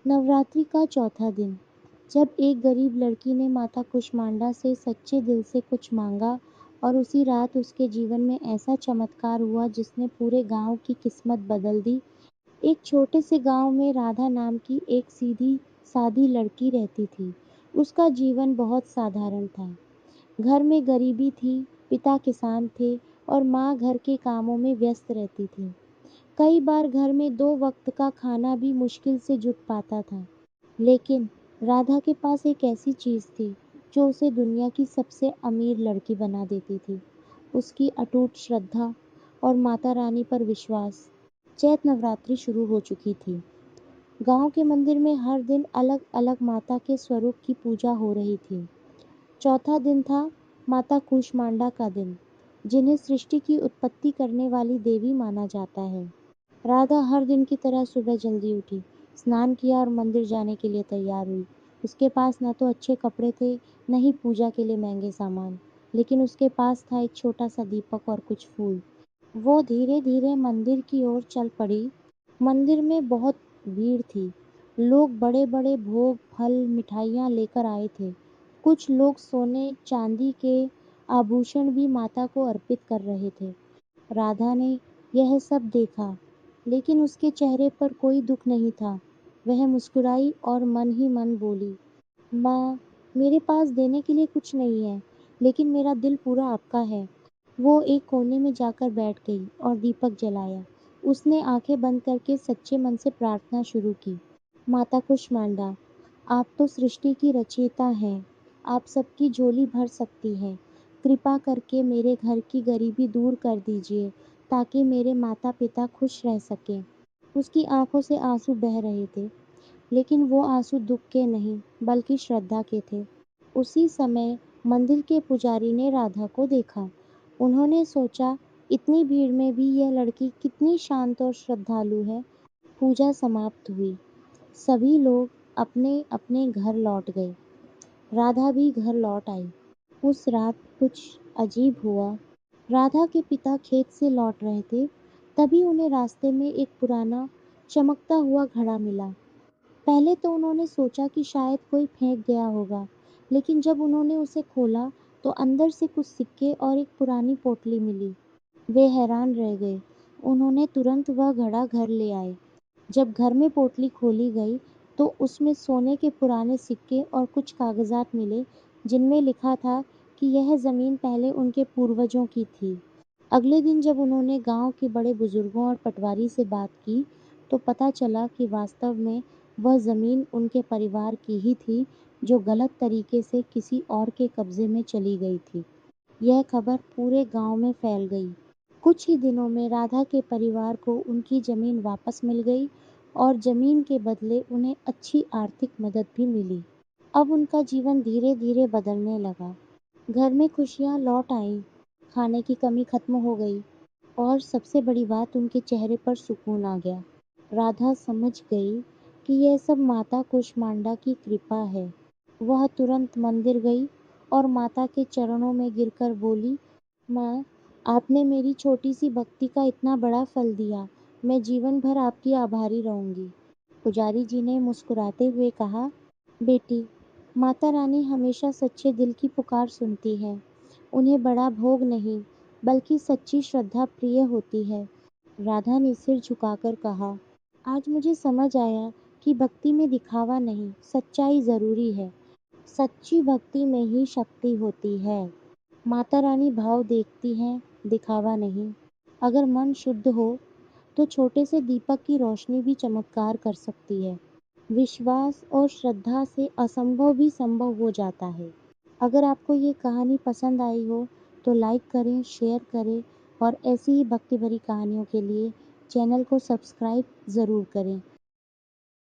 नवरात्रि का चौथा दिन, जब एक गरीब लड़की ने माता कुष्मांडा से सच्चे दिल से कुछ मांगा और उसी रात उसके जीवन में ऐसा चमत्कार हुआ जिसने पूरे गांव की किस्मत बदल दी। एक छोटे से गांव में राधा नाम की एक सीधी सादी लड़की रहती थी। उसका जीवन बहुत साधारण था। घर में गरीबी थी, पिता किसान थे और माँ घर के कामों में व्यस्त रहती थी। कई बार घर में 2 वक्त का खाना भी मुश्किल से जुट पाता था। लेकिन राधा के पास एक ऐसी चीज़ थी जो उसे दुनिया की सबसे अमीर लड़की बना देती थी। उसकी अटूट श्रद्धा और माता रानी पर विश्वास। चैत नवरात्रि शुरू हो चुकी थी। गांव के मंदिर में हर दिन अलग-अलग माता के स्वरूप की पूजा हो रही थी। चौथा दिन था माता कूष्मांडा का दिन, जिन्हें सृष्टि की उत्पत्ति करने वाली देवी माना जाता है। राधा हर दिन की तरह सुबह जल्दी उठी, स्नान किया और मंदिर जाने के लिए तैयार हुई। उसके पास न तो अच्छे कपड़े थे, न ही पूजा के लिए महंगे सामान, लेकिन उसके पास था एक छोटा सा दीपक और कुछ फूल। वो धीरे-धीरे मंदिर की ओर चल पड़ी। मंदिर में बहुत भीड़ थी। लोग बड़े-बड़े भोग, फल, मिठाइयाँ लेकर आए थे। कुछ लोग सोने, चांदी के आभूषण भी माता को अर्पित कर रहे थे। राधा ने यह सब देखा, लेकिन उसके चेहरे पर कोई दुख नहीं था। वह मुस्कुराई और मन ही मन बोली, माँ, मेरे पास देने के लिए कुछ नहीं है, लेकिन मेरा दिल पूरा आपका है। वो एक कोने में जाकर बैठ गई और दीपक जलाया। उसने आंखें बंद करके सच्चे मन से प्रार्थना शुरू की। माता कुष्मांडा, आप तो सृष्टि की रचयिता हैं। आप सबकी झोली भर सकती हैं। कृपा करके मेरे घर की गरीबी दूर कर दीजिए, ताकि मेरे माता-पिता खुश रह सकें। उसकी आंखों से आंसू बह रहे थे, लेकिन वो आंसू दुख के नहीं, बल्कि श्रद्धा के थे। उसी समय मंदिर के पुजारी ने राधा को देखा। उन्होंने सोचा, इतनी भीड़ में भी यह लड़की कितनी शांत और श्रद्धालु है। पूजा समाप्त हुई। सभी लोग अपने-अपने घर लौट गए। राधा भी घर लौट आई। उस रात कुछ अजीब हुआ। राधा के पिता खेत से लौट रहे थे। तभी उन्हें रास्ते में एक पुराना, चमकता हुआ घड़ा मिला। पहले तो उन्होंने सोचा कि शायद कोई फेंक गया होगा, लेकिन जब उन्होंने उसे खोला, तो अंदर से कुछ सिक्के और एक पुरानी पोटली मिली। वे हैरान रह गए। उन्होंने तुरंत वह घड़ा घर ले आए। जब घर में पोटली खोली गई, तो उसमें सोने के पुराने सिक्के और कुछ कागजात मिले, जिनमें लिखा था कि यह ज़मीन पहले उनके पूर्वजों की थी। अगले दिन जब उन्होंने गांव के बड़े बुजुर्गों और पटवारी से बात की, तो पता चला कि वास्तव में वह ज़मीन उनके परिवार की ही थी, जो गलत तरीके से किसी और के कब्जे में चली गई थी। यह खबर पूरे गांव में फैल गई। कुछ ही दिनों में राधा के परिवार को उनकी ज़मीन वापस मिल गई और ज़मीन के बदले उन्हें अच्छी आर्थिक मदद भी मिली। अब उनका जीवन धीरे-धीरे बदलने लगा। घर में खुशियाँ लौट आईं, खाने की कमी खत्म हो गई और सबसे बड़ी बात, उनके चेहरे पर सुकून आ गया। राधा समझ गई कि यह सब माता कुष्मांडा की कृपा है। वह तुरंत मंदिर गई और माता के चरणों में गिरकर बोली, माँ, आपने मेरी छोटी सी भक्ति का इतना बड़ा फल दिया। मैं जीवन भर आपकी आभारी रहूंगी। पुजारी जी ने मुस्कुराते हुए कहा, बेटी, माता रानी हमेशा सच्चे दिल की पुकार सुनती है। उन्हें बड़ा भोग नहीं, बल्कि सच्ची श्रद्धा प्रिय होती है। राधा ने सिर झुकाकर कहा, आज मुझे समझ आया कि भक्ति में दिखावा नहीं, सच्चाई ज़रूरी है। सच्ची भक्ति में ही शक्ति होती है। माता रानी भाव देखती हैं, दिखावा नहीं। अगर मन शुद्ध हो, तो छोटे से दीपक की रोशनी भी चमत्कार कर सकती है। विश्वास और श्रद्धा से असंभव भी संभव हो जाता है। अगर आपको ये कहानी पसंद आई हो, तो लाइक करें, शेयर करें और ऐसी ही भक्ति भरी कहानियों के लिए चैनल को सब्सक्राइब ज़रूर करें।